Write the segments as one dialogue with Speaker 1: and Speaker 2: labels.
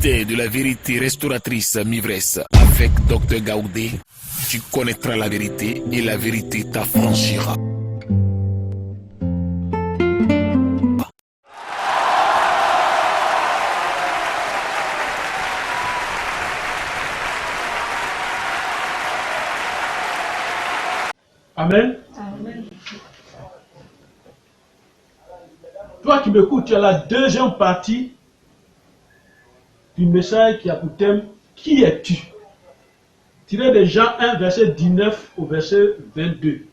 Speaker 1: vérité de la vérité restauratrice Mivresse avec Dr Gaoudé. Tu connaîtras la vérité et la vérité t'affranchira.
Speaker 2: Amen.
Speaker 3: Amen.
Speaker 2: Toi qui m'écoutes, tu as la deuxième partie du message qui a pour thème « Qui es-tu » tiré de Jean 1, verset 19 au verset 22.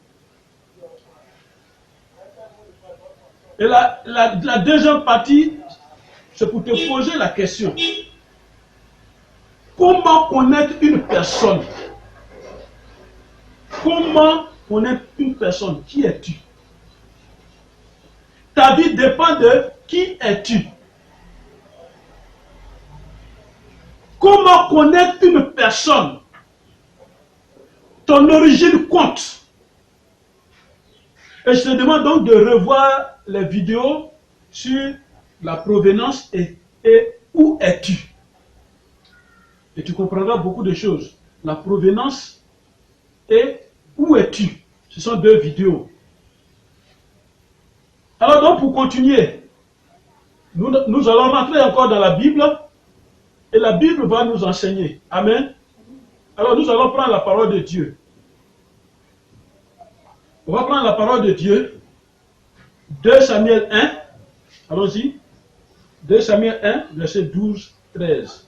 Speaker 2: Et la deuxième partie, c'est pour te poser la question. Comment connaître une personne? Comment connaître une personne? Qui es-tu? Ta vie dépend de qui es-tu. Comment connaître une personne? Ton origine compte. Et je te demande donc de revoir les vidéos sur la provenance et où es-tu. Et tu comprendras beaucoup de choses. La provenance et où es-tu. Ce sont deux vidéos. Alors donc pour continuer, nous allons rentrer encore dans la Bible et la Bible va nous enseigner. Amen. Alors nous allons prendre la parole de Dieu. On va prendre la parole de Dieu. 2 Samuel 1. Allons-y. 2 Samuel 1, verset 12, 13.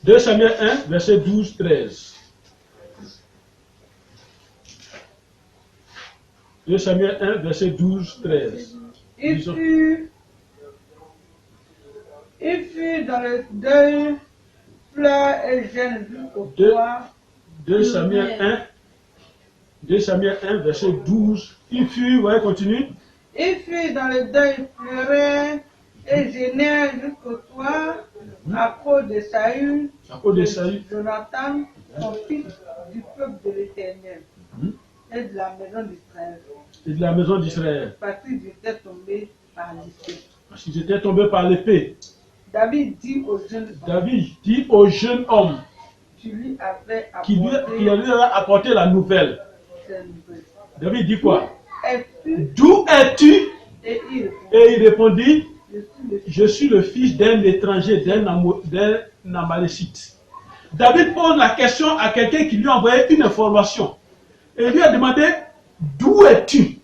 Speaker 2: 2 Samuel 1, verset 12, 13. 2 Samuel 1, verset 12, 13.
Speaker 3: Il fut dans le deuil, pleurs et gêne jusqu'au soir.
Speaker 2: 2 Samuel 1, 2 Samuel 1, verset 12. Il fut, ouais, continue.
Speaker 3: Il fut dans le deuil, pleurait et gênait jusqu'au soir à cause de Saül, Jonathan, son fils du peuple de l'Éternel, et de la maison d'Israël.
Speaker 2: Et de la maison d'Israël.
Speaker 3: Parce qu'ils étaient tombés par l'épée.
Speaker 2: Parce qu'ils étaient tombés par l'épée.
Speaker 3: David dit
Speaker 2: au jeune homme
Speaker 3: qui lui avait
Speaker 2: qui lui a apporté la nouvelle. David dit quoi? D'où es-tu?
Speaker 3: Et
Speaker 2: il répondit, je suis le fils d'un étranger, d'un Amalécite. David pose la question à quelqu'un qui lui a envoyé une information. Et il lui a demandé, d'où es-tu?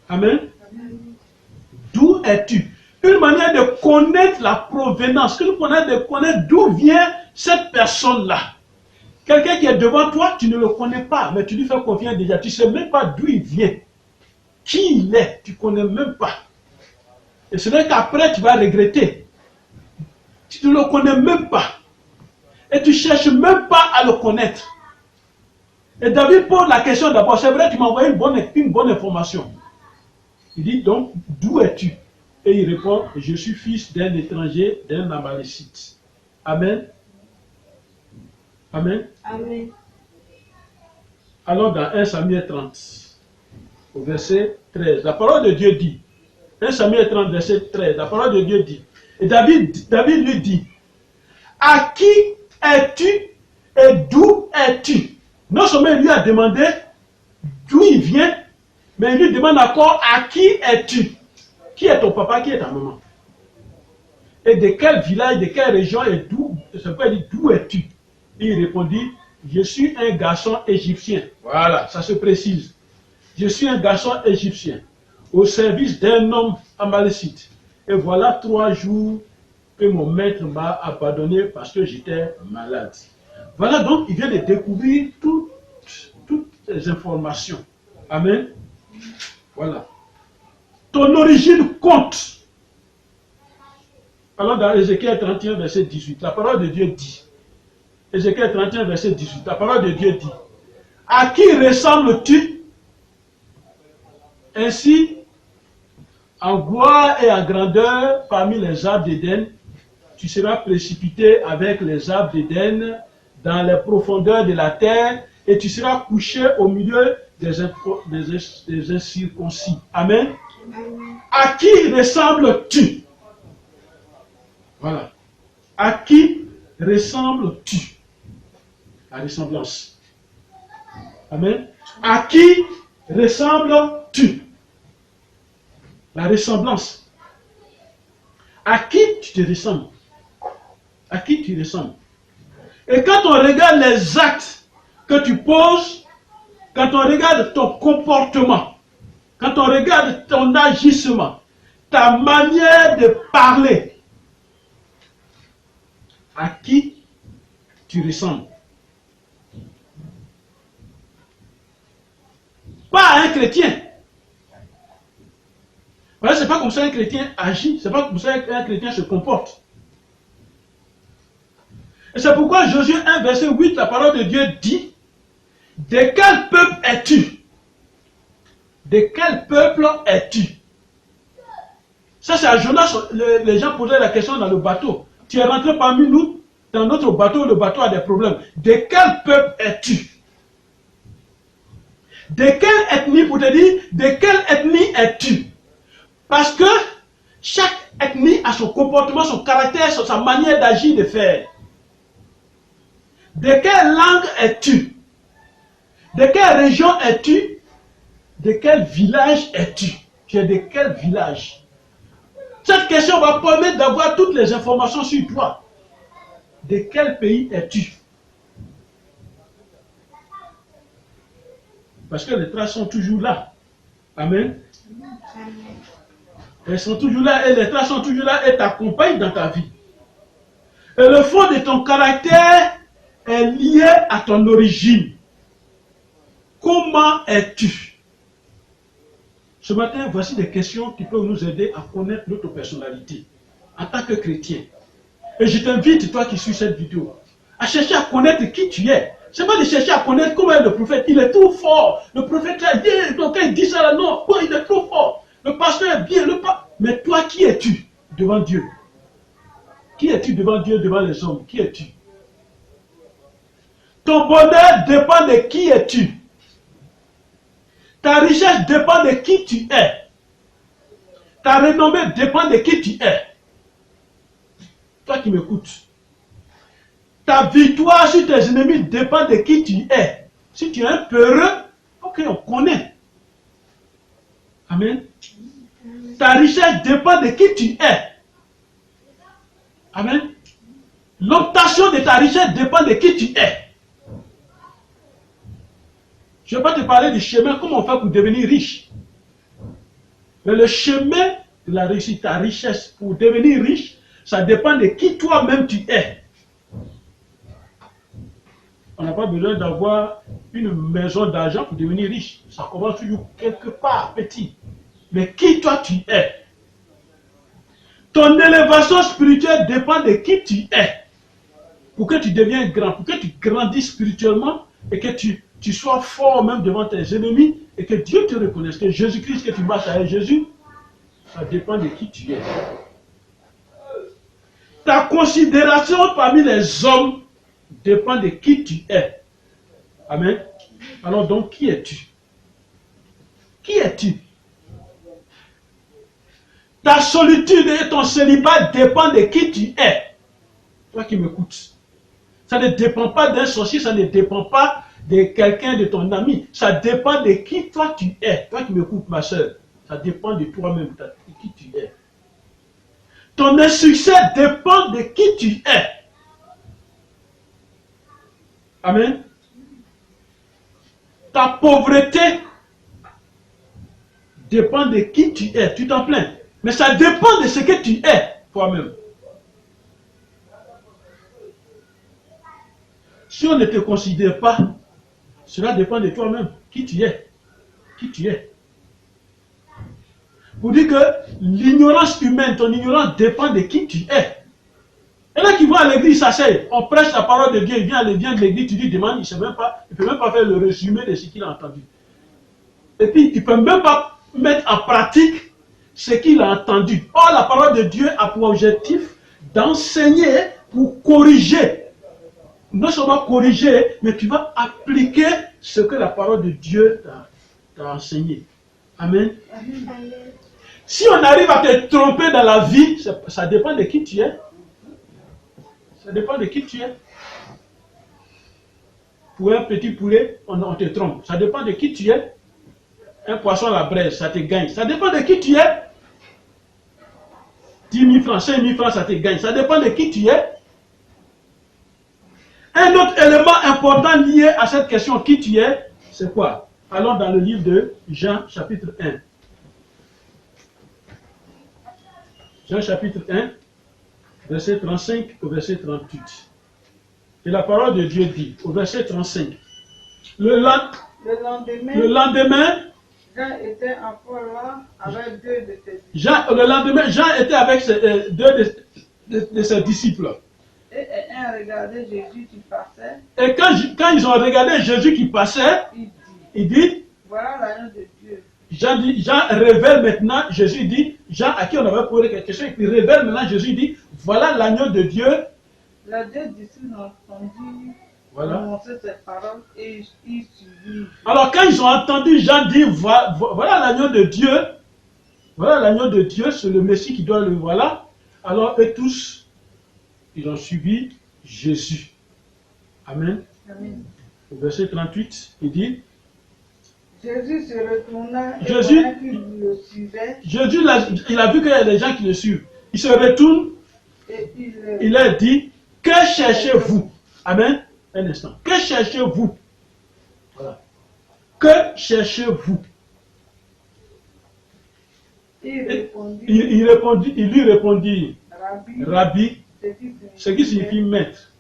Speaker 2: Amen. D'où es-tu? Une manière de connaître la provenance, une manière de connaître d'où vient cette personne-là. Quelqu'un qui est devant toi, tu ne le connais pas, mais tu lui fais confiance déjà. Tu ne sais même pas d'où il vient. Qui il est, tu ne connais même pas. Et c'est vrai qu'après, tu vas regretter. Tu ne le connais même pas. Et tu ne cherches même pas à le connaître. Et David pose la question d'abord. C'est vrai, tu m'as envoyé une bonne information. Il dit donc, d'où es-tu? Et il répond, je suis fils d'un étranger, d'un Amalécite. Amen. Amen.
Speaker 3: Amen.
Speaker 2: Allons dans 1 Samuel 30, au verset 13. La parole de Dieu dit, 1 Samuel 30, verset 13, la parole de Dieu dit, et David lui dit, à qui es-tu et d'où es-tu? Non seulement il lui a demandé d'où il vient, mais il lui demande encore à qui es-tu? Qui est ton papa, qui est ta maman? Et de quel village, de quelle région et d'où? C'est pourquoi il dit, d'où es-tu? Et il répondit, je suis un garçon égyptien. Voilà, ça se précise. Je suis un garçon égyptien, au service d'un homme amalécite. Et voilà 3 jours que mon maître m'a abandonné parce que j'étais malade. Voilà donc, il vient de découvrir toutes les informations. Amen. Voilà. Ton origine compte. Alors dans Ézéchiel 31, verset 18, la parole de Dieu dit, Ézéchiel 31, verset 18, la parole de Dieu dit, à qui ressembles-tu? Ainsi, en gloire et en grandeur parmi les arbres d'Éden, tu seras précipité avec les arbres d'Éden dans les profondeurs de la terre et tu seras couché au milieu des incirconcis. Amen. À qui ressembles-tu? Voilà. À qui ressembles-tu? La ressemblance. Amen. À qui ressembles-tu? La ressemblance. À qui tu te ressembles? À qui tu ressembles? Et quand on regarde les actes que tu poses, quand on regarde ton comportement, quand on regarde ton agissement, ta manière de parler, à qui tu ressembles? Pas à un chrétien. Voilà, c'est pas comme ça un chrétien agit, c'est pas comme ça un chrétien se comporte. Et c'est pourquoi Josué 1, verset 8, la parole de Dieu dit: de quel peuple es-tu? De quel peuple es-tu? Ça, c'est à Jonas, les gens posaient la question dans le bateau. Tu es rentré parmi nous, dans notre bateau, le bateau a des problèmes. De quel peuple es-tu? De quelle ethnie, pour te dire, de quelle ethnie es-tu? Parce que chaque ethnie a son comportement, son caractère, sa manière d'agir, de faire. De quelle langue es-tu? De quelle région es-tu? De quel village es-tu? Tu es de quel village? Cette question va permettre d'avoir toutes les informations sur toi. De quel pays es-tu? Parce que les traces sont toujours là. Amen. Elles sont toujours là et les traces sont toujours là et t'accompagnent dans ta vie. Et le fond de ton caractère est lié à ton origine. Comment es-tu? Ce matin, voici des questions qui peuvent nous aider à connaître notre personnalité en tant que chrétien. Et je t'invite, toi qui suis cette vidéo, à chercher à connaître qui tu es. C'est pas de chercher à connaître comment est le prophète. Il est trop fort. Le prophète là, donc il dit ça là, non, il est trop fort. Le pasteur est bien, mais toi, qui es-tu devant Dieu? Qui es-tu devant Dieu, devant les hommes? Qui es-tu? Ton bonheur dépend de qui es-tu. Ta richesse dépend de qui tu es. Ta renommée dépend de qui tu es. Toi qui m'écoutes. Ta victoire sur tes ennemis dépend de qui tu es. Si tu es un peureux, ok, on connaît. Amen. Ta richesse dépend de qui tu es. Amen. L'obtention de ta richesse dépend de qui tu es. Je ne vais pas te parler du chemin, comment on fait pour devenir riche. Mais le chemin de la réussite, ta richesse, pour devenir riche, ça dépend de qui toi-même tu es. On n'a pas besoin d'avoir une maison d'argent pour devenir riche. Ça commence toujours quelque part, petit. Mais qui toi tu es? Ton élévation spirituelle dépend de qui tu es. Pour que tu deviennes grand, pour que tu grandisses spirituellement et que tu sois fort même devant tes ennemis et que Dieu te reconnaisse, que Jésus-Christ, que tu marches avec Jésus, ça dépend de qui tu es. Ta considération parmi les hommes dépend de qui tu es. Amen. Alors donc, qui es-tu? Qui es-tu? Ta solitude et ton célibat dépendent de qui tu es. Toi qui m'écoutes. Ça ne dépend pas d'un sorcier, ça ne dépend pas de quelqu'un de ton ami. Ça dépend de qui toi tu es. Toi qui m'écoutes, ma soeur. Ça dépend de toi-même, de qui tu es. Ton insuccès dépend de qui tu es. Amen. Ta pauvreté dépend de qui tu es. Tu t'en plains. Mais ça dépend de ce que tu es, toi-même. Si on ne te considère pas, cela dépend de toi-même. Qui tu es. Qui tu es. Pour dire que l'ignorance humaine, ton ignorance dépend de qui tu es. Et là qui vont à l'église, s'asseyent, on prêche la parole de Dieu, il vient de l'église, tu lui demandes, il ne peut même pas faire le résumé de ce qu'il a entendu. Et puis, il ne peut même pas mettre en pratique ce qu'il a entendu. Or, la parole de Dieu a pour objectif d'enseigner pour corriger. Non seulement corriger, mais tu vas appliquer ce que la parole de Dieu t'a enseigné. Amen. Amen. Si on arrive à te tromper dans la vie, ça dépend de qui tu es. Ça dépend de qui tu es. Pour un petit poulet, on te trompe. Ça dépend de qui tu es. Un poisson à la braise, ça te gagne. Ça dépend de qui tu es. 10 000 francs, 5 000 francs, ça te gagne. Ça dépend de qui tu es. Un autre élément important lié à cette question, qui tu es, c'est quoi? Allons dans le livre de Jean, chapitre 1. Jean, chapitre 1, verset 35 au verset 38. Et la parole de Dieu dit, au verset 35, le lendemain,
Speaker 3: Jean était encore là avec deux de ses disciples.
Speaker 2: Le lendemain, Jean était avec deux de ses disciples.
Speaker 3: Et un regardait Jésus qui passait.
Speaker 2: Et quand ils ont regardé Jésus qui passait, il dit,
Speaker 3: voilà l'agneau de Dieu.
Speaker 2: Jean révèle maintenant, Jésus dit, Jean à qui on avait posé quelque chose, il révèle maintenant, Jésus dit, voilà l'agneau de Dieu.
Speaker 3: Les deux disciples ont entendu prononcer ces paroles et ils suivirent.
Speaker 2: Alors quand ils ont entendu Jean dire, voilà l'agneau de Dieu, voilà l'agneau de Dieu, c'est le Messie qui doit le voilà. Alors eux tous, ils ont suivi Jésus. Amen.
Speaker 3: Amen.
Speaker 2: Au verset 38, il dit,
Speaker 3: Jésus se retourna et
Speaker 2: Jésus,
Speaker 3: pendant qu'il le suivait,
Speaker 2: Jésus il a vu qu'il y a des gens qui le suivent. Il se retourne
Speaker 3: et
Speaker 2: il leur dit, que cherchez-vous? Amen. Un instant. Que cherchez-vous? Voilà. Que cherchez-vous?
Speaker 3: il
Speaker 2: lui répondit, Rabbi, ce qui signifie maître.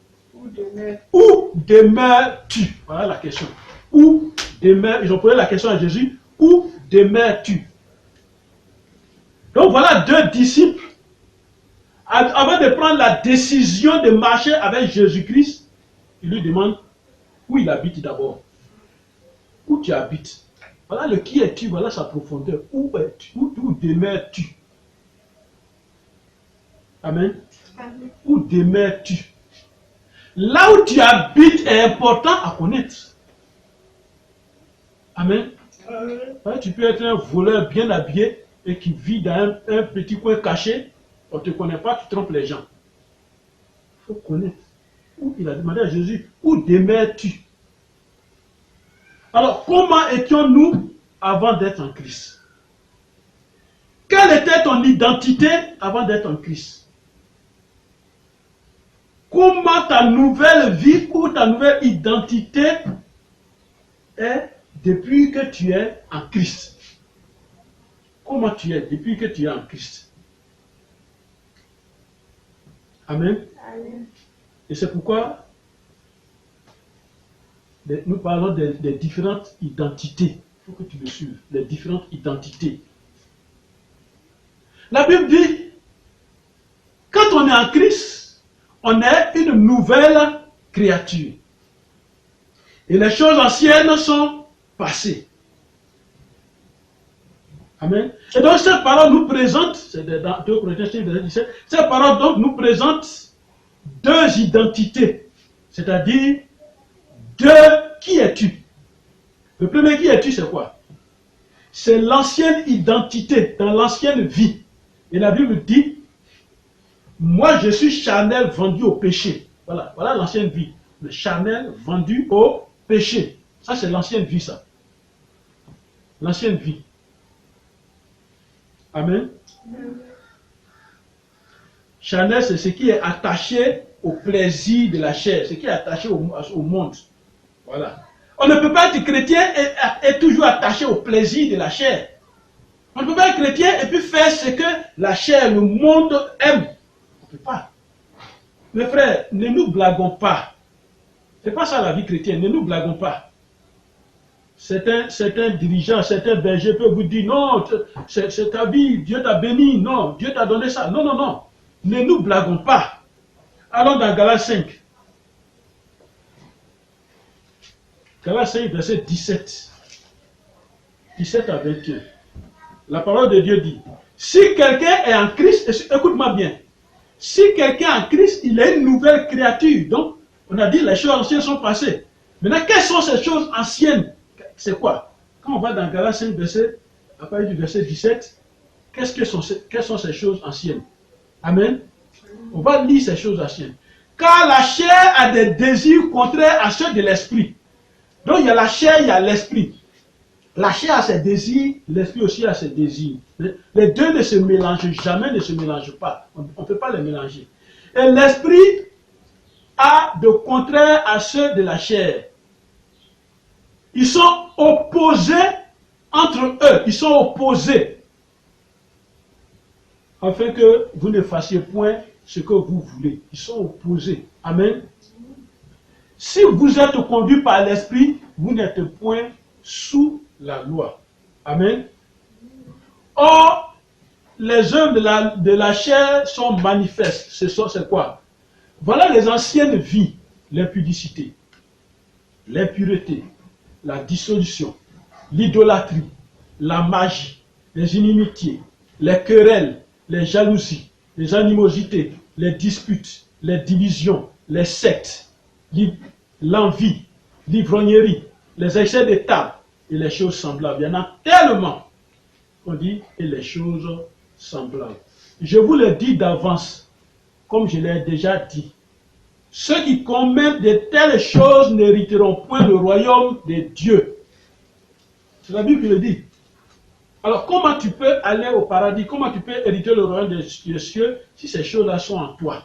Speaker 2: Où demeures-tu? Voilà la question. Où demeures? Ils ont posé la question à Jésus. Où demeures-tu? Donc voilà deux disciples. Avant de prendre la décision de marcher avec Jésus-Christ, il lui demande où il habite d'abord. Où tu habites? Voilà le qui es-tu, voilà sa profondeur. Où es-tu? Où demeures-tu? Amen. Où demeures-tu? Là où tu habites est important à connaître. Amen. Tu peux être un voleur bien habillé et qui vit dans un petit coin caché. On ne te connaît pas, tu trompes les gens. Il faut connaître. Où il a demandé à Jésus, où demeures-tu? Alors, comment étions-nous avant d'être en Christ? Quelle était ton identité avant d'être en Christ? Comment ta nouvelle vie ou ta nouvelle identité est depuis que tu es en Christ? Comment tu es depuis que tu es en Christ? Amen.
Speaker 3: Amen.
Speaker 2: Et c'est pourquoi nous parlons des différentes identités. Il faut que tu me suives. Les différentes identités. La Bible dit, quand on est en Christ, on est une nouvelle créature. Et les choses anciennes sont passées. Amen. Et donc cette parole nous présente, c'est dans 2 Corinthiens 17, cette parole donc nous présente deux identités. C'est-à-dire, qui es-tu? Le premier qui es-tu, c'est quoi? C'est l'ancienne identité, dans l'ancienne vie. Et la Bible dit, moi je suis charnel vendu au péché. Voilà l'ancienne vie. Le charnel vendu au péché. Ça c'est l'ancienne vie, ça. L'ancienne vie. Amen. Charnel, c'est ce qui est attaché au plaisir de la chair, ce qui est attaché au monde. Voilà. On ne peut pas être chrétien et toujours attaché au plaisir de la chair. On ne peut pas être chrétien et puis faire ce que la chair, le monde aime. On ne peut pas. Mes frères, ne nous blaguons pas. Ce n'est pas ça la vie chrétienne, ne nous blaguons pas. Certains dirigeants, certains bergers peuvent vous dire, non, c'est ta vie, Dieu t'a béni, non, Dieu t'a donné ça. Non, non, non. Ne nous blaguons pas. Allons dans Galates 5. Galates 5, verset 17. 17 à 21. La parole de Dieu dit, si quelqu'un est en Christ, écoute-moi bien, si quelqu'un est en Christ, il est une nouvelle créature. Donc, on a dit les choses anciennes sont passées. Maintenant, quelles sont ces choses anciennes? C'est quoi? Quand on va dans Galates 5, à partir du verset 17, quelles sont ces choses anciennes? Amen. On va lire ces choses anciennes. Car la chair a des désirs contraires à ceux de l'esprit. Donc il y a la chair, il y a l'esprit. La chair a ses désirs, l'esprit aussi a ses désirs. Les deux ne se mélangent jamais, ne se mélangent pas. On ne peut pas les mélanger. Et l'esprit a de contraires à ceux de la chair. Ils sont opposés entre eux. Ils sont opposés. Afin que vous ne fassiez point ce que vous voulez. Ils sont opposés. Amen. Si vous êtes conduit par l'esprit, vous n'êtes point sous la loi. Amen. Or, les œuvres de la chair sont manifestes. C'est quoi? Voilà les anciennes vies, l'impudicité, l'impureté, la dissolution, l'idolâtrie, la magie, les inimitiés, les querelles, les jalousies, les animosités, les disputes, les divisions, les sectes, l'envie, l'ivrognerie, les excès de table et les choses semblables. Il y en a tellement qu'on dit et les choses semblables. Je vous le dis d'avance, comme je l'ai déjà dit. Ceux qui commettent de telles choses n'hériteront point le royaume de Dieu. C'est la Bible qui le dit. Alors comment tu peux aller au paradis, comment tu peux hériter le royaume des cieux si ces choses-là sont en toi?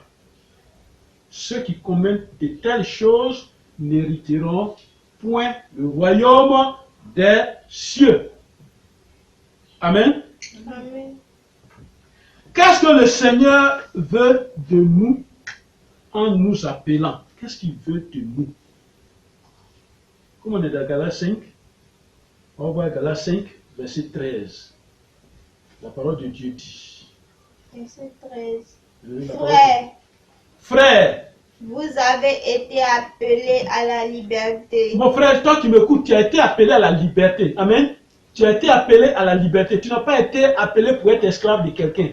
Speaker 2: Ceux qui commettent de telles choses n'hériteront point le royaume des cieux. Amen.
Speaker 3: Amen.
Speaker 2: Qu'est-ce que le Seigneur veut de nous en nous appelant? Qu'est-ce qu'il veut de nous? Comme on est dans Galates 5, on va voir Galates 5, verset 13. La parole de Dieu dit.
Speaker 3: Verset 13.
Speaker 2: Frère, frère,
Speaker 3: vous avez été appelés à la liberté.
Speaker 2: Mon frère, toi qui m'écoutes, tu as été appelé à la liberté. Amen. Tu as été appelé à la liberté. Tu n'as pas été appelé pour être esclave de quelqu'un.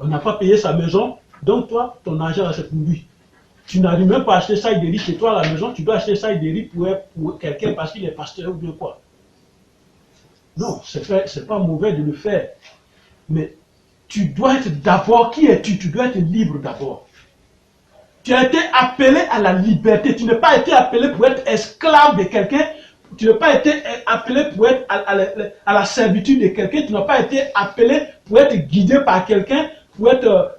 Speaker 2: On n'a pas payé sa maison, donc toi, ton argent, c'est pour lui. Tu n'arrives même pas à acheter ça de riz chez toi à la maison, tu dois acheter ça de riz pour quelqu'un parce qu'il est pasteur ou bien quoi. Non, c'est pas mauvais de le faire. Mais tu dois être d'abord, qui es-tu? Tu dois être libre d'abord. Tu as été appelé à la liberté. Tu n'as pas été appelé pour être esclave de quelqu'un. Tu n'as pas été appelé pour être à la servitude de quelqu'un. Tu n'as pas été appelé pour être guidé par quelqu'un, pour être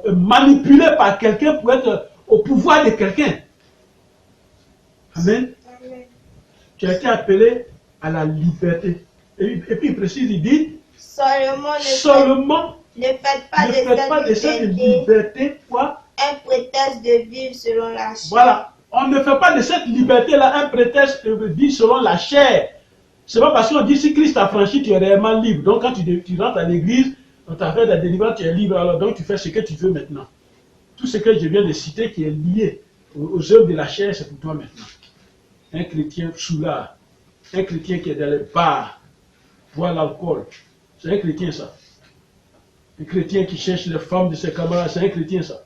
Speaker 2: manipulé par quelqu'un, pour être au pouvoir de quelqu'un. Amen.
Speaker 3: Amen.
Speaker 2: Tu as été appelé à la liberté. Et puis il précise, il dit, seulement
Speaker 3: ne faites pas de cette
Speaker 2: liberté quoi?
Speaker 3: Un prétexte de vivre selon la chair.
Speaker 2: Voilà. On ne fait pas de cette liberté-là un prétexte de vivre selon la chair. C'est pas parce qu'on dit si Christ t'a franchi, tu es réellement libre. Donc quand tu rentres à l'église, on t'a fait la délivrance, tu es libre. Alors donc tu fais ce que tu veux maintenant. Tout ce que je viens de citer qui est lié aux œuvres de la chair, c'est pour toi maintenant. Un chrétien soulard, un chrétien qui est dans les bars, boit l'alcool, c'est un chrétien ça. Un chrétien qui cherche les femmes de ses camarades, c'est un chrétien ça.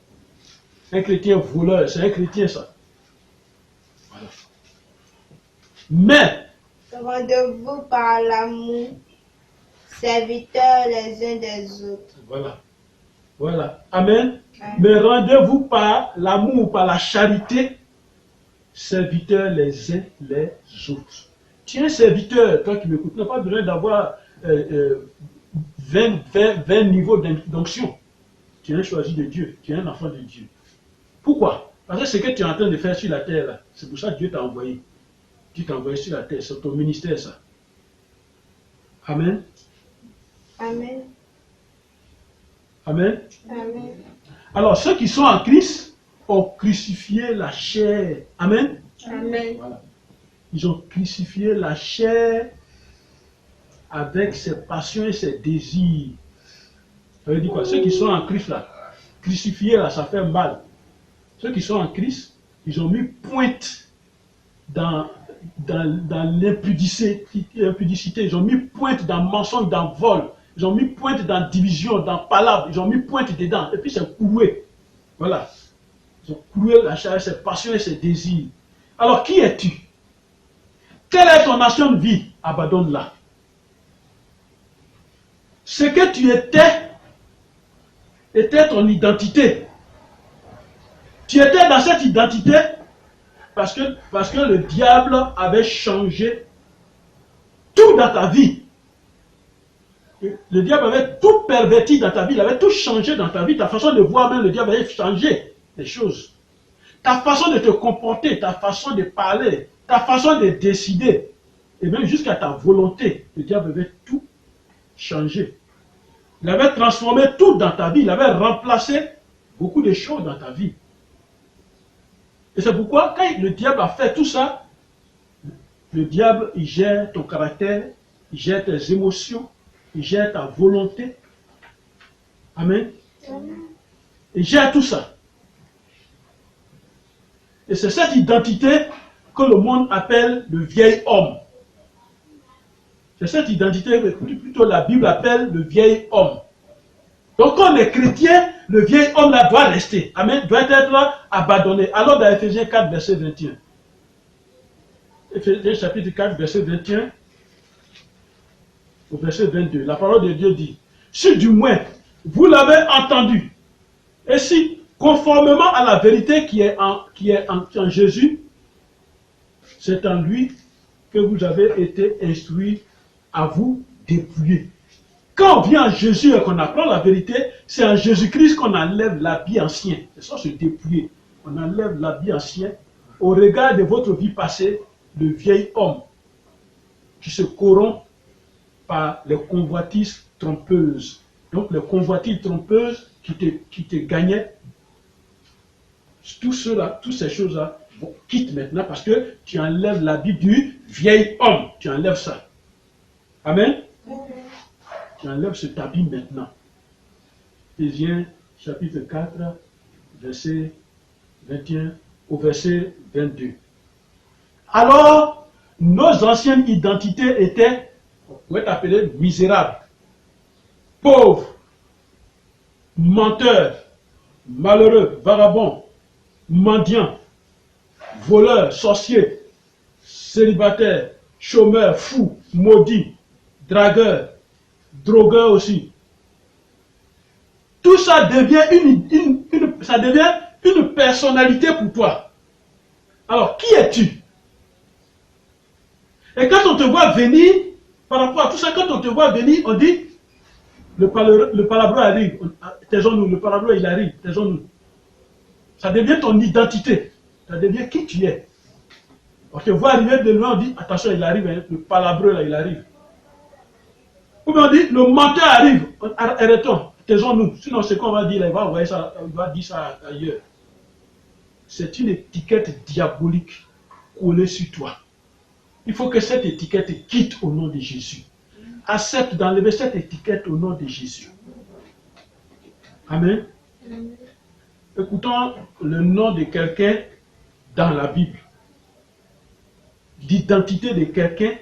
Speaker 2: Un chrétien voleur, c'est un chrétien ça. Voilà. Mais,
Speaker 3: rendez-vous par l'amour, serviteurs les uns des autres.
Speaker 2: Voilà. Voilà. Amen.
Speaker 3: Amen.
Speaker 2: Mais rendez-vous par l'amour, par la charité, serviteurs les uns les autres. Tu es un serviteur, toi qui m'écoutes, tu n'as pas besoin d'avoir 20 niveaux d'onction. Tu es un choisi de Dieu, tu es un enfant de Dieu. Pourquoi? Parce que ce que tu es en train de faire sur la terre, là, c'est pour ça que Dieu t'a envoyé. Dieu t'a envoyé sur la terre, c'est ton ministère, ça. Amen.
Speaker 3: Amen.
Speaker 2: Amen.
Speaker 3: Amen.
Speaker 2: Alors, ceux qui sont en Christ ont crucifié la chair. Amen.
Speaker 3: Amen.
Speaker 2: Voilà. Ils ont crucifié la chair avec ses passions et ses désirs. Ça veut dire quoi? Ceux qui sont en Christ, là, crucifiés, là, ça fait mal. Ceux qui sont en Christ, ils ont mis pointe dans l'impudicité, ils ont mis pointe dans mensonge, dans vol, ils ont mis pointe dans division, dans palabre, ils ont mis pointe dedans, et puis c'est cloué. Voilà. Ils ont cloué la chair, ses passions et ses désirs. Alors, qui es-tu? Quelle est ton ancienne vie? Abandonne-la. Ce que tu étais ton identité. Tu étais dans cette identité parce que le diable avait changé tout dans ta vie. Le diable avait tout perverti dans ta vie, il avait tout changé dans ta vie. Ta façon de voir, même le diable avait changé les choses. Ta façon de te comporter, ta façon de parler, ta façon de décider, et même jusqu'à ta volonté, le diable avait tout changé. Il avait transformé tout dans ta vie, il avait remplacé beaucoup de choses dans ta vie. Et c'est pourquoi, quand le diable a fait tout ça, le diable, il gère ton caractère, il gère tes émotions, il gère ta volonté. Amen. Il gère tout ça. Et c'est cette identité que le monde appelle le vieil homme. C'est cette identité que plutôt la Bible appelle le vieil homme. Donc quand on est chrétien, le vieil homme là doit rester. Amen. Doit être abandonné. Alors dans Ephésiens 4, verset 21. Ephésiens chapitre 4, verset 21 au verset 22. La parole de Dieu dit, si du moins vous l'avez entendu, et si conformément à la vérité qui est en Jésus, c'est en lui que vous avez été instruits à vous dépouiller. Quand on vient en Jésus et qu'on apprend la vérité, c'est en Jésus-Christ qu'on enlève l'habit ancien. C'est ça, se dépouiller. On enlève l'habit ancien au regard de votre vie passée, le vieil homme qui se corrompt par les convoitises trompeuses. Donc les convoitises trompeuses qui te gagnaient, toutes ces choses-là, quitte maintenant parce que tu enlèves l'habit du vieil homme. Tu enlèves ça. Amen. Tu enlèves cet habit maintenant. Éphésiens chapitre 4, verset 21 au verset 22. Alors, nos anciennes identités étaient, on pourrait t'appeler misérables, pauvres, menteurs, malheureux, vagabonds, mendiants, voleurs, sorciers, célibataires, chômeurs, fous, maudits, dragueurs, drogueurs aussi. Tout ça devient ça devient une personnalité pour toi. Alors, qui es-tu? Et quand on te voit venir, par rapport à tout ça, quand on te voit venir, on dit, le palabreau arrive, taisons-nous, le palabreau il arrive, taisons-nous. Ça devient ton identité, ça devient qui tu es. On te voit arriver de loin, on dit, attention, il arrive, hein, le palabreau là, il arrive. Ou bien on dit, le menteur arrive, arrêtons, taisons-nous. Sinon, c'est qu'on va dire, il va envoyer ça, il va dire ça ailleurs. C'est une étiquette diabolique collée sur toi. Il faut que cette étiquette quitte au nom de Jésus. Accepte d'enlever cette étiquette au nom de Jésus. Amen. Écoutons le nom de quelqu'un dans la Bible. L'identité de quelqu'un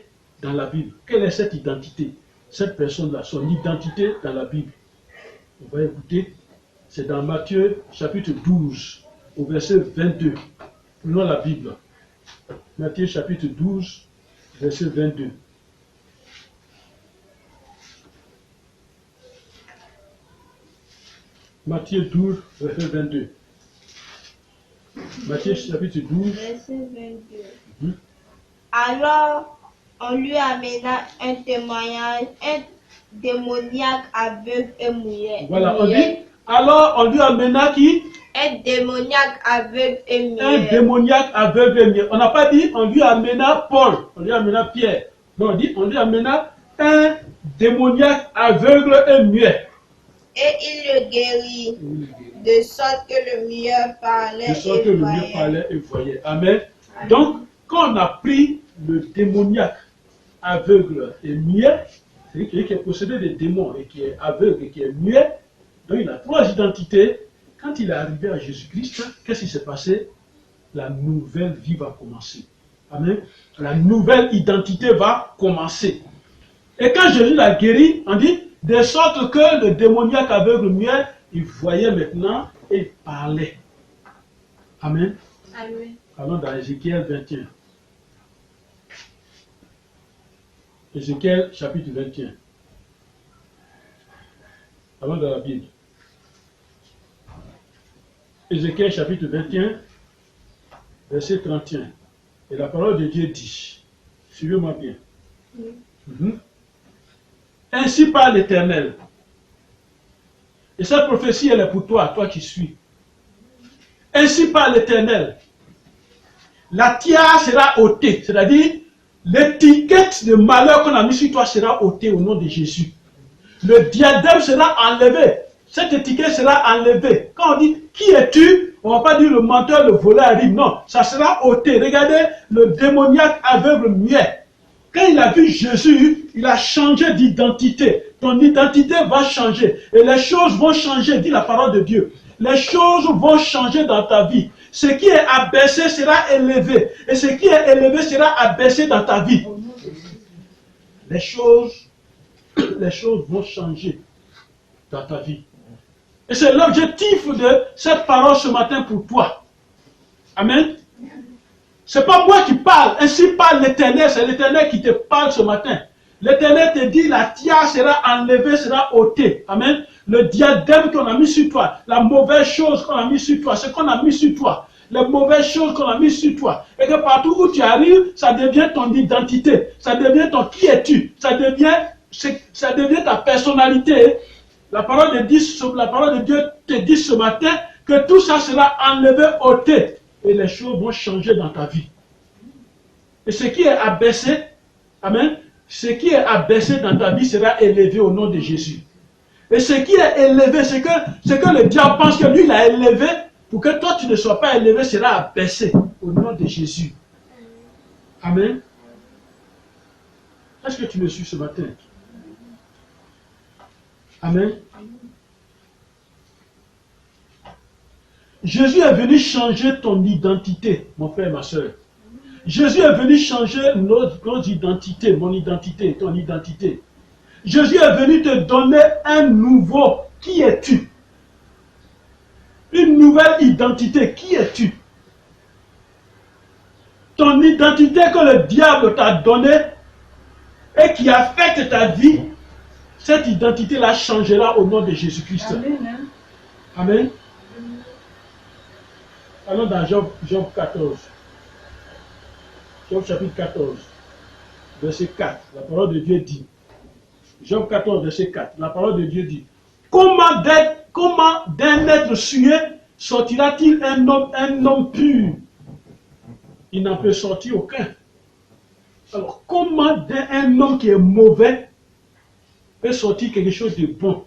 Speaker 2: dans la Bible. Quelle est cette identité? Cette personne-là, son identité dans la Bible. On va écouter. C'est dans Matthieu chapitre 12, au verset 22. Prenons la Bible. Matthieu chapitre 12, verset 22. Matthieu 12, verset 22. Matthieu chapitre 12.
Speaker 4: Verset 22. Alors, on lui amena un témoignage, un démoniaque aveugle et muet.
Speaker 2: Voilà, on dit, alors on lui amena qui?
Speaker 4: Un démoniaque aveugle et muet.
Speaker 2: Un démoniaque aveugle et muet. On n'a pas dit, on lui amena Paul, on lui amena Pierre. Non, on dit, on lui amena un démoniaque aveugle et muet.
Speaker 4: Et il le guérit, de sorte que le muet parlait
Speaker 2: et voyait. Amen. Donc, quand on a pris le démoniaque aveugle et muet, c'est-à-dire qui est possédé des démons et qui est aveugle et qui est muet, donc il a trois identités. Quand il est arrivé à Jésus-Christ, qu'est-ce qui s'est passé? La nouvelle vie va commencer. Amen. La nouvelle identité va commencer. Et quand Jésus l'a guéri, on dit, de sorte que le démoniaque aveugle muet, il voyait maintenant et il parlait. Amen.
Speaker 4: Amen.
Speaker 2: Allons dans Ézéchiel 21. Ézéchiel chapitre 21. Allons dans la Bible. Ézéchiel chapitre 21, verset 31. Et la parole de Dieu dit, suivez-moi bien. Ainsi parle l'Éternel. Et cette prophétie, elle est pour toi, toi qui suis. Ainsi parle l'Éternel. La tiare sera ôtée, c'est-à-dire l'étiquette de malheur qu'on a mis sur toi sera ôtée au nom de Jésus. Le diadème sera enlevé. Cette étiquette sera enlevée. Quand on dit qui es-tu, on ne va pas dire le menteur, le voleur arrive. Non, ça sera ôté. Regardez le démoniaque aveugle muet. Quand il a vu Jésus, il a changé d'identité. Ton identité va changer. Et les choses vont changer, dit la parole de Dieu. Les choses vont changer dans ta vie. Ce qui est abaissé sera élevé. Et ce qui est élevé sera abaissé dans ta vie. Les choses vont changer dans ta vie. Et c'est l'objectif de cette parole ce matin pour toi. Amen. Ce n'est pas moi qui parle, ainsi parle l'Éternel, c'est l'Éternel qui te parle ce matin. L'Éternel te dit, la tiare sera enlevée, sera ôtée. Amen. Le diadème qu'on a mis sur toi, la mauvaise chose qu'on a mis sur toi, ce qu'on a mis sur toi, les mauvaises choses qu'on a mis sur toi. Et que partout où tu arrives, ça devient ton identité, ça devient ton qui es-tu, ça devient ta personnalité. La parole de Dieu te dit ce matin que tout ça sera enlevé, ôté. Et les choses vont changer dans ta vie. Et ce qui est abaissé, amen, ce qui est abaissé dans ta vie sera élevé au nom de Jésus. Et ce qui est élevé, ce que le diable pense que lui, il a élevé, pour que toi, tu ne sois pas élevé, sera abaissé au nom de Jésus. Amen. Est-ce que tu me suis ce matin? Amen. Jésus est venu changer ton identité, mon frère et ma soeur. Jésus est venu changer nos identités, mon identité, ton identité. Jésus est venu te donner un nouveau qui es-tu? Une nouvelle identité, qui es-tu? Ton identité que le diable t'a donnée et qui affecte ta vie, cette identité-là changera au nom de Jésus-Christ.
Speaker 3: Amen.
Speaker 2: Amen. Allons dans Job 14. Job chapitre 14, verset 4. La parole de Dieu dit. Job 14, verset 4. La parole de Dieu dit. Comment d'un être sué sortira-t-il un homme pur? Il n'en peut sortir aucun. Alors, comment d'un homme qui est mauvais peut sortir quelque chose de bon?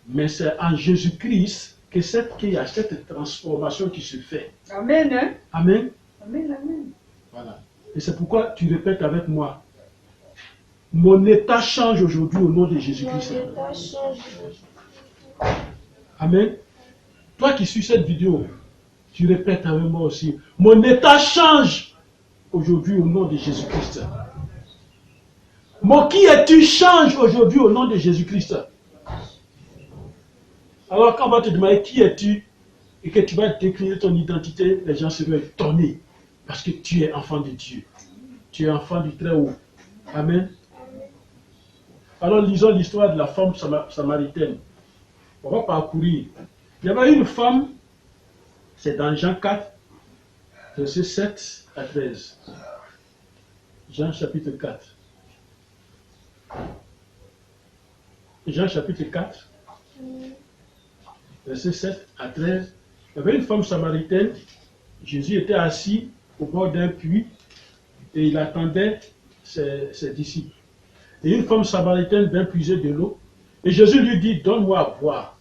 Speaker 2: Mais c'est en Jésus-Christ qu'il y a cette transformation qui se fait.
Speaker 3: Amen. Hein?
Speaker 2: Amen.
Speaker 3: Amen, amen.
Speaker 2: Voilà. Et c'est pourquoi tu répètes avec moi. Mon état change aujourd'hui au nom de Jésus-Christ.
Speaker 4: Mon état change.
Speaker 2: Amen. Toi qui suis cette vidéo, tu répètes avec moi aussi. Mon état change aujourd'hui au nom de Jésus-Christ. Mon qui es-tu change aujourd'hui au nom de Jésus-Christ. Alors quand on va te demander qui es-tu et que tu vas décrire ton identité, les gens se vont étonner parce que tu es enfant de Dieu. Tu es enfant du Très-Haut. Amen. Alors lisons l'histoire de la femme samaritaine. On va parcourir. Il y avait une femme, c'est dans Jean 4, verset 7 à 13. Jean chapitre 4. Jean chapitre 4, verset 7 à 13. Il y avait une femme samaritaine. Jésus était assis au bord d'un puits et il attendait ses disciples. Et une femme samaritaine vint puiser de l'eau. Et Jésus lui dit, donne-moi à boire.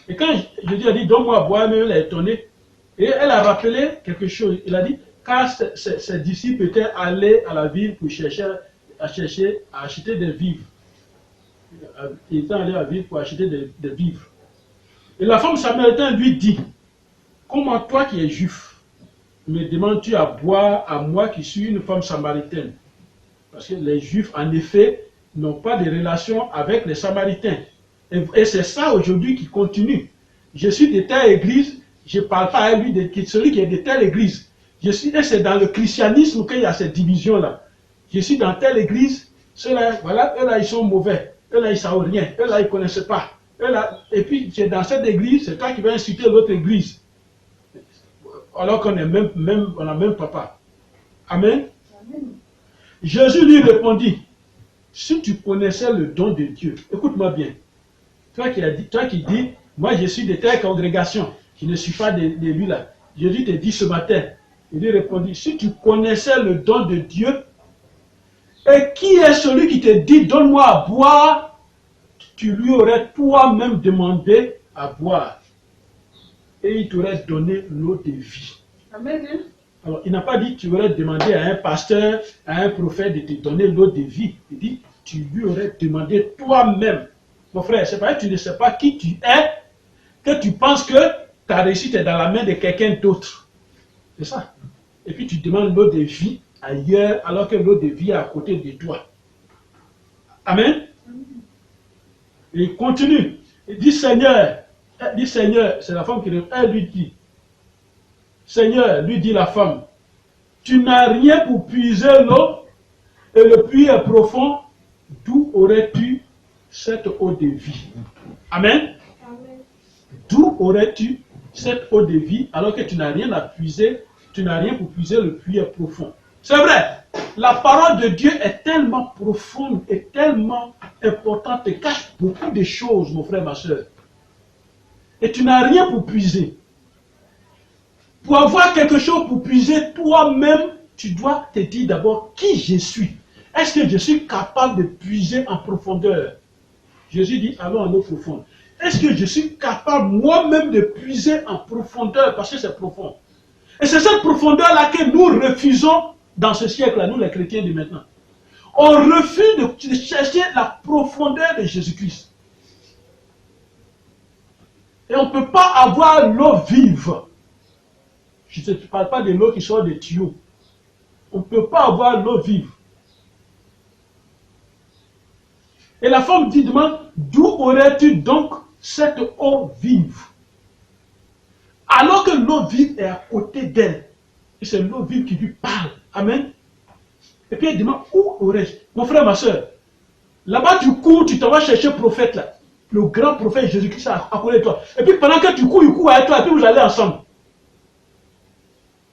Speaker 2: Et quand Jésus a dit, donne-moi à boire, elle est étonnée. Et elle a rappelé quelque chose. Il a dit, car ses disciples étaient allés à la ville pour chercher à acheter des vivres. Ils étaient allés à la ville pour acheter des vivres. Et la femme samaritaine lui dit, comment toi qui es juif, me demandes-tu à boire à moi qui suis une femme samaritaine? Parce que les juifs, en effet, n'ont pas de relation avec les samaritains. Et c'est ça aujourd'hui qui continue. Je suis de telle église, je ne parle pas à lui de celui qui est de telle église. Et c'est dans le christianisme qu'il y a cette division-là. Je suis dans telle église, ceux-là, voilà, eux-là, ils sont mauvais. Eux-là, ils ne savent rien. Eux-là, ils ne connaissent pas. Et puis, c'est dans cette église, c'est toi qui vas insulter l'autre église. alors qu'on est on a même papa. Amen. Jésus lui répondit, si tu connaissais le don de Dieu, écoute-moi bien, toi qui dis, moi je suis de telle congrégation, je ne suis pas de lui là. Jésus te dit ce matin, il lui répondit, si tu connaissais le don de Dieu, et qui est celui qui te dit, donne-moi à boire, tu lui aurais toi-même demandé à boire. Et il t'aurait donné l'eau de vie.
Speaker 3: Amen.
Speaker 2: Alors, il n'a pas dit que tu aurais demandé à un pasteur, à un prophète de te donner l'eau de vie. Il dit, tu lui aurais demandé toi-même. Mon frère, c'est pas que tu ne sais pas qui tu es, que tu penses que ta réussite est dans la main de quelqu'un d'autre. C'est ça. Et puis tu demandes l'eau de vie ailleurs, alors que l'eau de vie est à côté de toi. Amen. Et il continue. Il dit, Seigneur, c'est la femme qui répond, elle lui dit, Seigneur, lui dit la femme, tu n'as rien pour puiser l'eau, et le puits est profond, d'où aurais-tu cette eau de vie? Amen. D'où aurais-tu cette eau de vie alors que tu n'as rien à puiser, tu n'as rien pour puiser, le puits est profond? C'est vrai, la parole de Dieu est tellement profonde et tellement importante, elle cache beaucoup de choses, mon frère, ma soeur. Et tu n'as rien pour puiser. Pour avoir quelque chose pour puiser toi-même, tu dois te dire d'abord qui je suis. Est-ce que je suis capable de puiser en profondeur? Jésus dit, allons en eau profonde. Est-ce que je suis capable moi-même de puiser en profondeur parce que c'est profond? Et c'est cette profondeur-là que nous refusons dans ce siècle-là, nous les chrétiens de maintenant. On refuse de chercher la profondeur de Jésus-Christ. Et on ne peut pas avoir l'eau vive. Je ne parle pas de l'eau qui sort des tuyaux. On ne peut pas avoir l'eau vive. Et la femme dit, demande, d'où aurais-tu donc cette eau vive? Alors que l'eau vive est à côté d'elle. Et c'est l'eau vive qui lui parle. Amen. Et puis elle demande, où aurais-je? Mon frère, ma soeur, là-bas tu cours, tu t'en vas chercher le prophète là. Le grand prophète Jésus-Christ à côté de toi. Et puis pendant que tu cours, il court avec toi, et puis vous allez ensemble.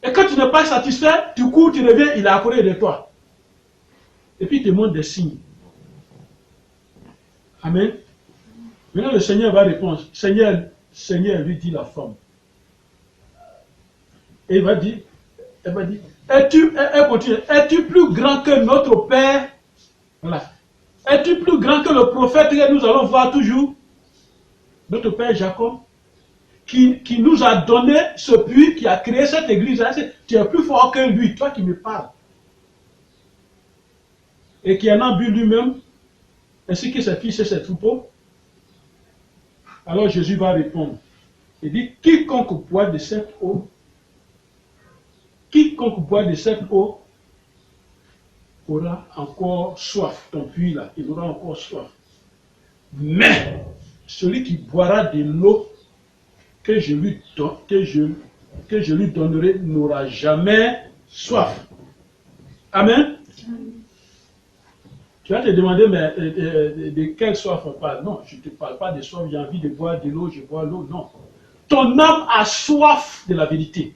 Speaker 2: Et quand tu n'es pas satisfait, tu cours, tu reviens, il est à côté de toi. Et puis il te montre des signes. Amen. Maintenant le Seigneur va répondre. Seigneur, lui dit la femme. Et elle va dire, elle continue, es-tu plus grand que notre Père? Voilà. Es-tu plus grand que le prophète que nous allons voir toujours? Notre Père Jacob, qui nous a donné ce puits, qui a créé cette église. Tu es plus fort que lui, toi qui me parles. Et qui en a bu lui-même, ainsi que ses fils et ses troupeaux. Alors Jésus va répondre. Il dit, quiconque boit de cette eau, aura encore soif. Ton puits là, il aura encore soif. Mais celui qui boira de l'eau que je lui donnerai n'aura jamais soif. Amen. Tu vas te demander, mais de quelle soif on parle? Non, je ne te parle pas de soif, j'ai envie de boire de l'eau, je bois l'eau. Non. Ton âme a soif de la vérité.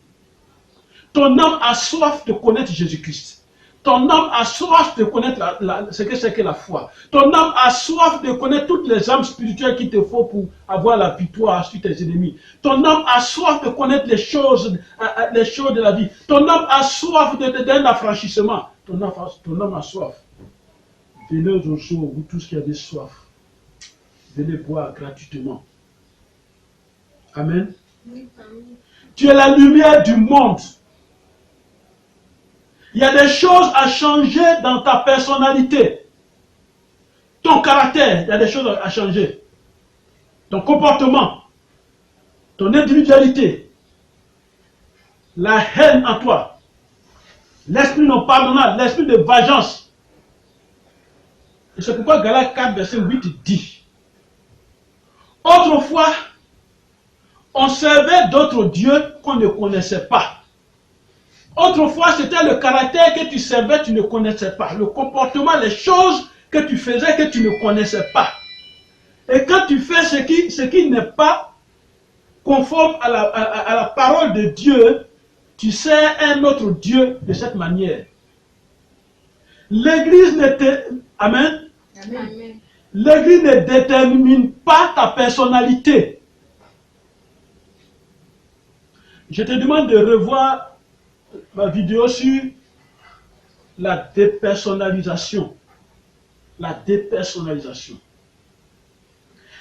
Speaker 2: Ton âme a soif de connaître Jésus-Christ. Ton âme a soif de connaître ce que c'est que la foi. Ton âme a soif de connaître toutes les âmes spirituelles qu'il te faut pour avoir la victoire sur tes ennemis. Ton âme a soif de connaître les choses de la vie. Ton âme a soif d'un affranchissement. Ton âme a soif. Venez aux jours, vous tous qui avez soif. Venez boire gratuitement. Amen. Tu es la lumière du monde. Il y a des choses à changer dans ta personnalité. Ton caractère, il y a des choses à changer. Ton comportement, ton individualité, la haine en toi, l'esprit non pardonnable, l'esprit de vengeance. Et c'est pourquoi Galates 4, verset 8 dit, autrefois, on servait d'autres dieux qu'on ne connaissait pas. Autrefois, c'était le caractère que tu servais, tu ne connaissais pas. Le comportement, les choses que tu faisais, que tu ne connaissais pas. Et quand tu fais ce qui n'est pas conforme à la parole de Dieu, tu sers un autre Dieu de cette manière. L'Église Amen.
Speaker 4: Amen.
Speaker 2: L'Église ne détermine pas ta personnalité. Je te demande de revoir ma vidéo sur la dépersonnalisation. La dépersonnalisation.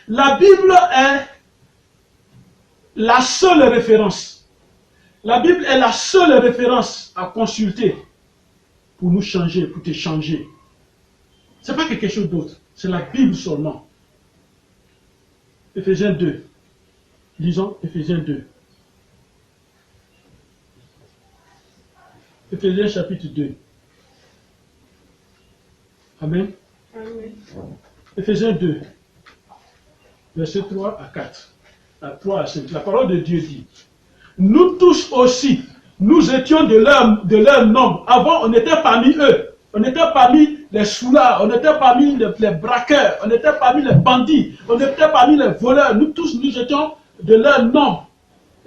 Speaker 2: La Bible est la seule référence. La Bible est la seule référence à consulter pour nous changer, pour te changer. Ce n'est pas quelque chose d'autre. C'est la Bible seulement. Éphésiens 2. Lisons Éphésiens 2. Éphésiens chapitre 2. Amen.
Speaker 4: Amen.
Speaker 2: Éphésiens 2. Versets 3 à 4. À 3 à 5. La parole de Dieu dit: nous tous aussi, nous étions de leur nombre. Avant, on était parmi eux. On était parmi les soulards, on était parmi les braqueurs, on était parmi les bandits, on était parmi les voleurs. Nous tous, nous étions de leur nombre.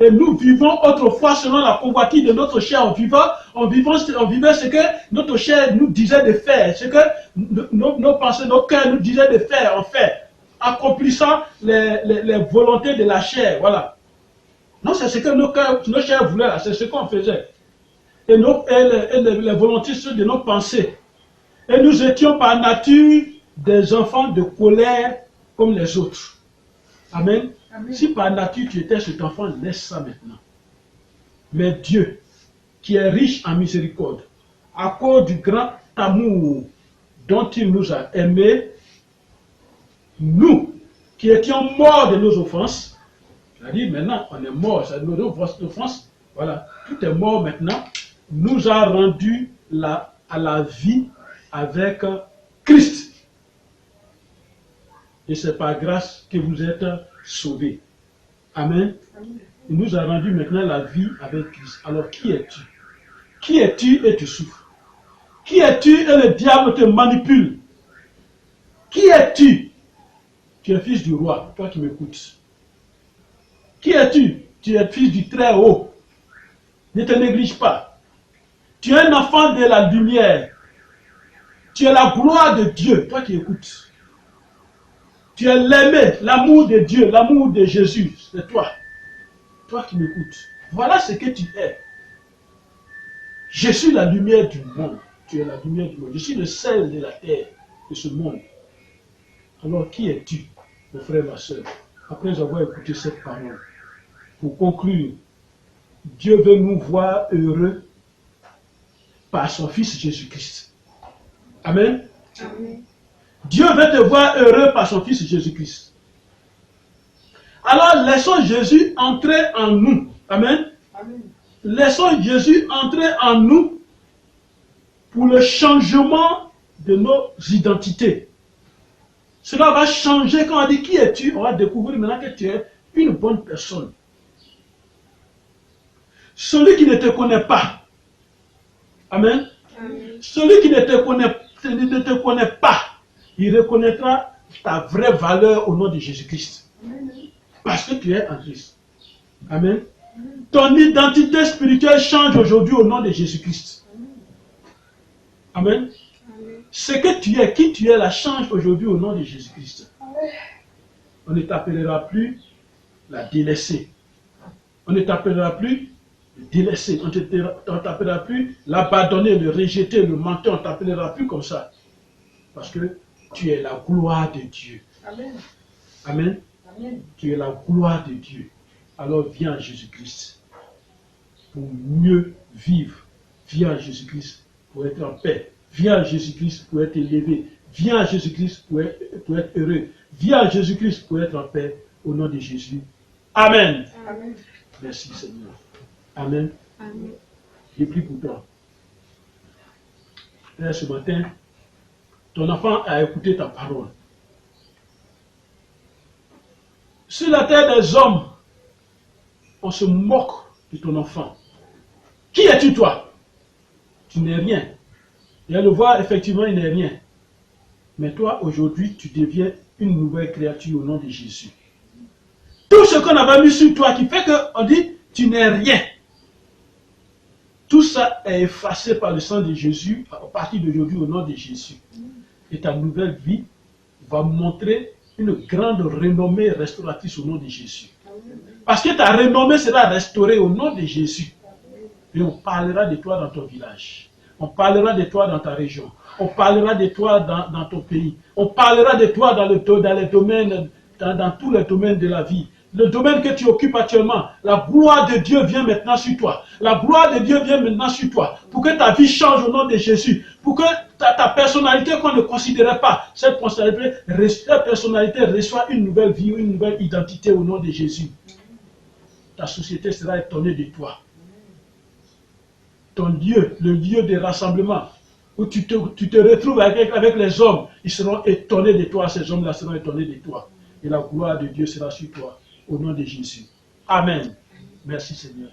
Speaker 2: Et nous vivons autrefois selon la convoitise de notre chair. On vivait ce que notre chair nous disait de faire, ce que nos pensées, nos cœurs nous disaient de faire, en fait, accomplissant les volontés de la chair. Voilà. Non, c'est ce que nos chairs voulaient, c'est ce qu'on faisait. Et les volontés de nos pensées. Et nous étions par nature des enfants de colère comme les autres. Amen. Amen. Si par nature tu étais cet enfant, laisse ça maintenant. Mais Dieu, qui est riche en miséricorde, à cause du grand amour dont il nous a aimés, nous, qui étions morts de nos offenses, c'est-à-dire maintenant on est morts, c'est-à-dire nos offenses, voilà, tout est mort maintenant, nous a rendus à la vie avec Christ. Et c'est par grâce que vous êtes sauvés. Amen. Amen. Il nous a rendu maintenant la vie avec Christ. Alors qui es-tu? Qui es-tu et tu souffres? Qui es-tu et le diable te manipule? Qui es-tu? Tu es fils du roi, toi qui m'écoutes. Qui es-tu? Tu es fils du Très-Haut. Ne te néglige pas. Tu es un enfant de la lumière. Tu es la gloire de Dieu, toi qui écoutes. Tu es l'aimé, l'amour de Dieu, l'amour de Jésus, c'est toi. Toi qui m'écoutes. Voilà ce que tu es. Je suis la lumière du monde. Tu es la lumière du monde. Je suis le sel de la terre, de ce monde. Alors qui es-tu, mon frère, ma soeur? Après avoir écouté cette parole, pour conclure, Dieu veut nous voir heureux par son Fils Jésus-Christ. Amen.
Speaker 4: Amen.
Speaker 2: Dieu veut te voir heureux par son Fils Jésus-Christ. Alors laissons Jésus entrer en nous. Amen.
Speaker 3: Amen.
Speaker 2: Laissons Jésus entrer en nous pour le changement de nos identités. Cela va changer quand on dit qui es-tu, on va découvrir maintenant que tu es une bonne personne. Celui qui ne te connaît pas. Amen.
Speaker 4: Amen.
Speaker 2: Celui qui ne te connaît pas, il reconnaîtra ta vraie valeur au nom de Jésus-Christ. Parce que tu es en Christ. Amen. Ton identité spirituelle change aujourd'hui au nom de Jésus-Christ. Amen. Ce que tu es, qui tu es, la change aujourd'hui au nom de Jésus-Christ. On ne t'appellera plus la délaissée. On ne t'appellera plus le délaissé. On ne t'appellera plus l'abandonné, le rejeté, le menteur. On ne t'appellera plus comme ça. Parce que tu es la gloire de Dieu.
Speaker 3: Amen.
Speaker 2: Amen.
Speaker 3: Amen.
Speaker 2: Tu es la gloire de Dieu. Alors viens à Jésus-Christ pour mieux vivre. Viens à Jésus-Christ pour être en paix. Viens à Jésus-Christ pour être élevé. Viens à Jésus-Christ pour être heureux. Viens à Jésus-Christ pour être en paix. Au nom de Jésus. Amen.
Speaker 3: Amen.
Speaker 2: Merci Seigneur. Amen.
Speaker 4: Amen.
Speaker 2: J'ai pris pour toi. Et ce matin, ton enfant a écouté ta parole. Sur la terre des hommes, on se moque de ton enfant. Qui es-tu toi? Tu n'es rien. Et à le voir, effectivement, il n'est rien. Mais toi, aujourd'hui, tu deviens une nouvelle créature au nom de Jésus. Tout ce qu'on avait mis sur toi qui fait qu'on dit, tu n'es rien. Tout ça est effacé par le sang de Jésus à partir d'aujourd'hui au nom de Jésus. Et ta nouvelle vie va montrer une grande renommée restauratrice au nom de Jésus. Parce que ta renommée sera restaurée au nom de Jésus. Et on parlera de toi dans ton village. On parlera de toi dans ta région. On parlera de toi dans ton pays. On parlera de toi dans les domaines, dans tous les domaines de la vie. Le domaine que tu occupes actuellement, la gloire de Dieu vient maintenant sur toi. La gloire de Dieu vient maintenant sur toi. Pour que ta vie change au nom de Jésus. Pour que ta personnalité qu'on ne considérait pas, cette personnalité reçoit une nouvelle vie, une nouvelle identité au nom de Jésus. Ta société sera étonnée de toi. Ton Dieu, le lieu de rassemblement, où tu te retrouves avec les hommes, ils seront étonnés de toi, ces hommes-là seront étonnés de toi. Et la gloire de Dieu sera sur toi. Au nom de Jésus. Amen. Merci Seigneur.